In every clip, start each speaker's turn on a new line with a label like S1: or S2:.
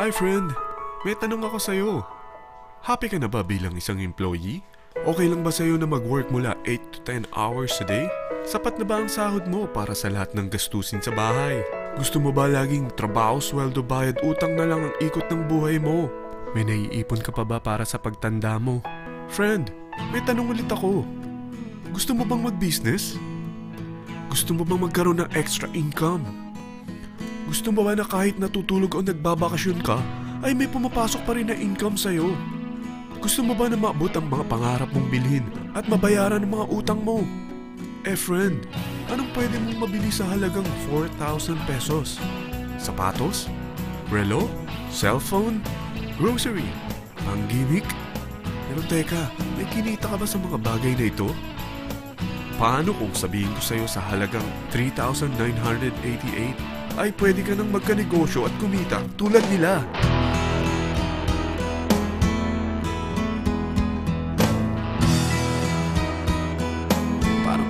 S1: Hi friend, may tanong ako sa'yo. Happy ka na ba bilang isang employee? Okay lang ba sa'yo na mag-work mula 8 to 10 hours a day? Sapat na ba ang sahod mo para sa lahat ng gastusin sa bahay? Gusto mo ba laging trabaho, sweldo, bayad, utang na lang ang ikot ng buhay mo? May naiipon ka pa ba para sa pagtanda mo? Friend, may tanong ulit ako. Gusto mo bang mag-business? Gusto mo bang magkaroon ng extra income? Gusto mo ba na kahit natutulog o nagbabakasyon ka, ay may pumapasok pa rin na income sa'yo? Gusto mo ba na maabot ang mga pangarap mong bilhin at mabayaran ang mga utang mo? Friend, anong pwede mong mabili sa halagang 4,000 pesos? Sapatos? Relo? Cellphone? Grocery? Pang-gimmick? Pero teka, may kinita ka ba sa mga bagay na ito? Paano kung sabihin ko sa'yo sa halagang 3,988 ay pwede ka nang magkanegosyo at kumita tulad nila?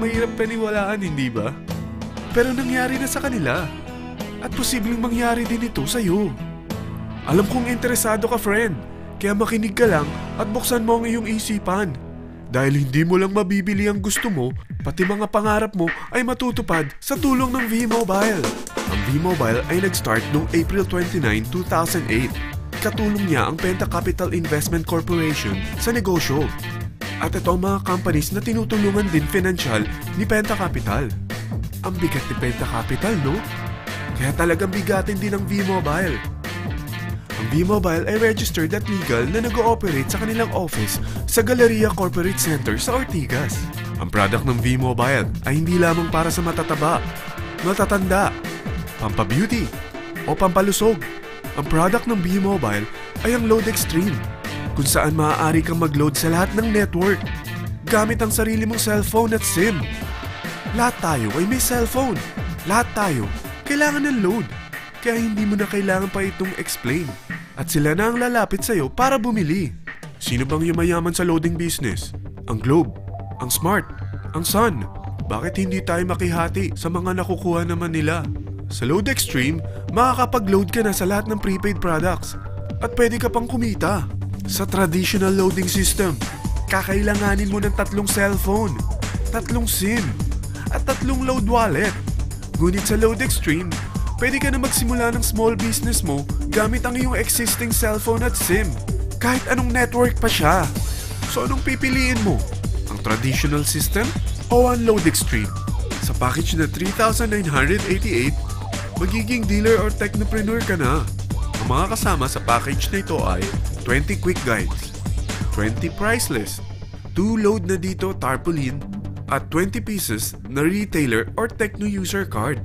S1: Mahirap paniwalaan, hindi ba? Pero nangyari na sa kanila. At posibleng mangyari din ito sa'yo. Alam kong interesado ka, friend. Kaya makinig ka lang at buksan mo ang iyong isipan. Dahil hindi mo lang mabibili ang gusto mo, pati mga pangarap mo ay matutupad sa tulong ng V-Mobile. Ang V-Mobile ay nag-start noong April 29, 2008. Katulong niya ang Penta Capital Investment Corporation sa negosyo. At ito ang mga companies na tinutulungan din financial ni Penta Capital. Ang bigat ni Penta Capital, no? Kaya talagang bigatin din ang V-Mobile. Ang V-Mobile ay registered at legal na nag-ooperate sa kanilang office sa Galleria Corporate Center sa Ortigas. Ang product ng V-Mobile ay hindi lamang para sa matataba, matatanda, pampabeauty, o pampalusog. Ang product ng V-Mobile ay ang Load Extreme, kung saan maaari kang mag-load sa lahat ng network gamit ang sarili mong cellphone at SIM. Lahat tayo ay may cellphone. Lahat tayo kailangan ng load. Kaya hindi mo na kailangan pa itong explain. At sila na ang lalapit sa'yo para bumili. Sino bang yumayaman sa loading business? Ang Globe, ang Smart, ang Sun. Bakit hindi tayo makihati sa mga nakukuha naman nila? Sa Load Extreme, makakapag-load ka na sa lahat ng prepaid products. At pwede ka pang kumita. Sa traditional loading system, kakailanganin mo ng 3 cellphone, 3 SIM, at 3 load wallet. Ngunit sa Load Extreme, pwede ka na magsimula ng small business mo gamit ang iyong existing cellphone at SIM. Kahit anong network pa siya. So anong pipiliin mo? Ang traditional system o ang Load Extreme? Sa package na 3,988, magiging dealer or technopreneur ka na. Ang mga kasama sa package na ito ay 20 quick guides, 20 price list, 2 load na dito tarpaulin, at 20 pieces na retailer or techno user card.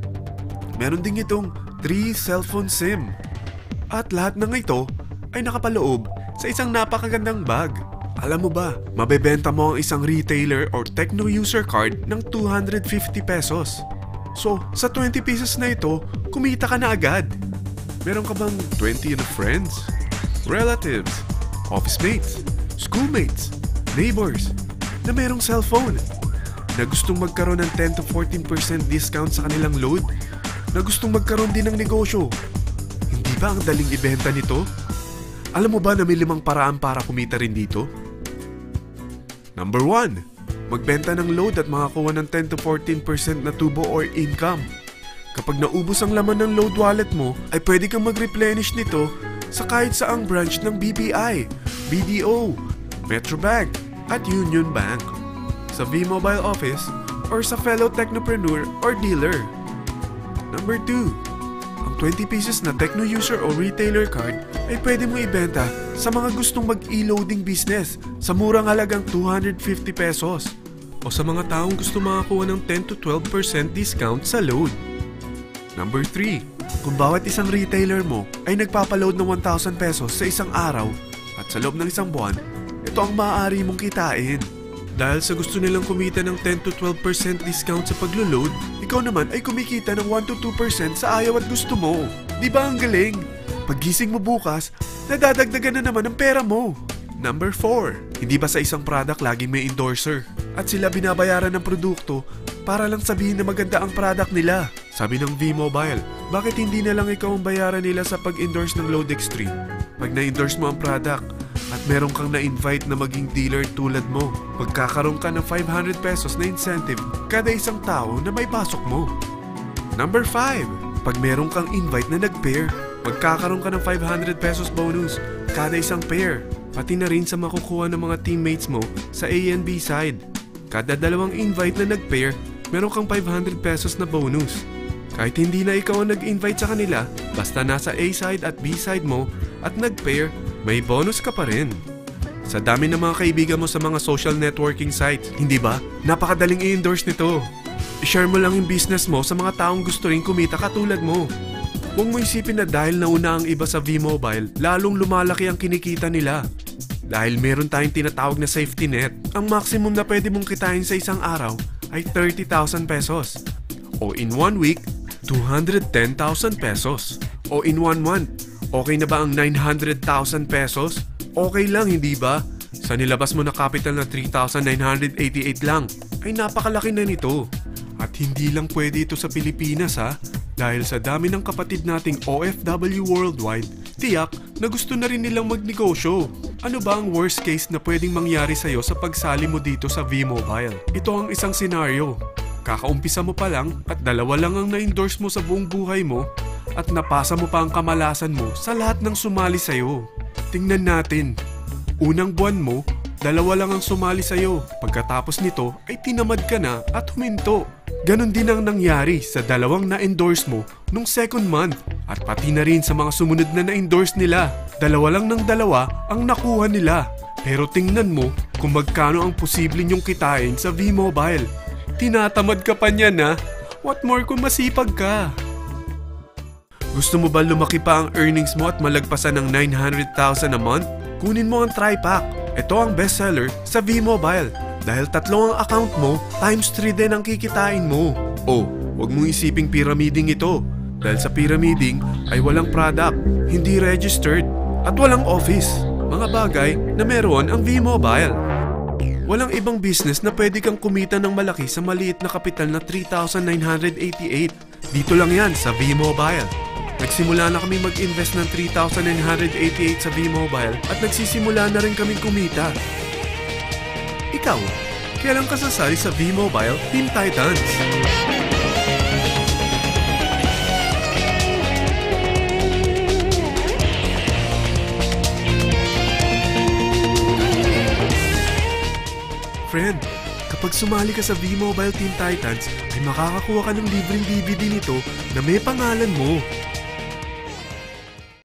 S1: Meron din itong 3 cellphone SIM. At lahat ng ito ay nakapaloob sa isang napakagandang bag. Alam mo ba, mabebenta mo ang isang retailer or techno user card ng 250 pesos. So, sa 20 pieces na ito, kumita ka na agad. Meron ka bang 20 na friends, relatives, office mates, schoolmates, neighbors na merong cellphone, na gustong magkaroon ng 10 to 14% discount sa kanilang load, na gustong magkaroon din ng negosyo? Hindi ba ang daling ibenta nito? Alam mo ba na may 5 paraan para kumita rin dito? Number 1, magbenta ng load at makakuha ng 10 to 14% na tubo or income. Kapag naubos ang laman ng load wallet mo, ay pwede kang mag-replenish nito sa kahit saang branch ng BPI, BDO, Metrobank, at Union Bank, sa V-Mobile office, or sa fellow technopreneur or dealer. Number 2, ang 20 pieces na techno user o retailer card ay pwede mo ibenta sa mga gustong mag-e-loading business sa murang halagang 250 pesos o sa mga taong gusto makakuha ng 10 to 12% discount sa load. Number 3, kung bawat isang retailer mo ay nagpapaload ng 1,000 pesos sa isang araw at sa loob ng isang buwan, ito ang maaari mong kitain. Dahil sa gusto nilang kumita ng 10 to 12% discount sa paglo-load, ikaw naman ay kumikita ng 1 to 2% sa ayaw at gusto mo. Di ba ang galing? Paggising mo bukas, nadadagdagan na naman ang pera mo. Number 4, hindi ba sa isang product laging may endorser? At sila binabayaran ng produkto para lang sabihin na maganda ang product nila. Sabi ng V-Mobile, bakit hindi na lang ikaw ang bayaran nila sa pag-endorse ng Load Extreme? Pag na-endorse mo ang product at meron kang na-invite na maging dealer tulad mo, magkakaroon ka ng 500 pesos na incentive kada isang tao na may pasok mo. Number 5. Pag meron kang invite na nag-pair, magkakaroon ka ng 500 pesos bonus kada isang pair, pati na rin sa makukuha ng mga teammates mo sa A and B side. Kada dalawang invite na nag-pair, meron kang 500 pesos na bonus. Kahit hindi na ikaw ang nag-invite sa kanila, basta nasa A side at B side mo at nag-pair, may bonus ka pa rin. Sa dami ng mga kaibigan mo sa mga social networking sites, hindi ba? Napakadaling i-endorse nito. I-share mo lang yung business mo sa mga taong gusto rin kumita katulad mo. Huwag mo isipin na dahil nauna ang iba sa V-Mobile, lalong lumalaki ang kinikita nila. Dahil meron tayong tinatawag na safety net, ang maximum na pwede mong kitain sa isang araw ay 30,000 pesos. O in 1 week, 210,000 pesos. O in 1 month, okay na ba ang 900,000 pesos? Okay lang, hindi ba? Sa nilabas mo na capital na 3,988 lang, ay napakalaki na nito. At hindi lang pwede ito sa Pilipinas ha, dahil sa dami ng kapatid nating OFW worldwide, tiyak na gusto na rin nilang magnegosyo. Ano ba ang worst case na pwedeng mangyari sa'yo sa pagsali mo dito sa V-Mobile? Ito ang isang senaryo. Kakaumpisa mo pa lang at 2 lang ang na-endorse mo sa buong buhay mo at napasa mo pa ang kamalasan mo sa lahat ng sumali sa'yo. Tingnan natin. Unang buwan mo, 2 lang ang sumali sa'yo. Pagkatapos nito ay tinamad ka na at huminto. Ganon din ang nangyari sa 2 na-endorse mo nung second month at pati na rin sa mga sumunod na na-endorse nila. 2 lang ng 2 ang nakuha nila. Pero tingnan mo kung magkano ang posible nyong kitain sa V-Mobile. Tinatamad ka pa niyan ha? What more kung masipag ka? Gusto mo ba lumaki pa ang earnings mo at malagpasan ng 900,000 a month? Kunin mo ang TriPack. Ito ang bestseller sa V-Mobile. Dahil 3 ang account mo, times 3 din ang kikitain mo. Oh, huwag mong isiping pyramiding ito. Dahil sa pyramiding ay walang product, hindi registered, at walang office. Mga bagay na meron ang V-Mobile. Walang ibang business na pwede kang kumita ng malaki sa maliit na kapital na 3,988. Dito lang yan sa V-Mobile. Nagsimula na kami mag-invest ng 3,988 sa V-Mobile at nagsisimula na rin kaming kumita. Ikaw, kailan ka sasali sa V-Mobile Team Titans? Friend, kapag sumali ka sa V-Mobile Team Titans, ay makakakuha ka ng libreng DVD nito na may pangalan mo.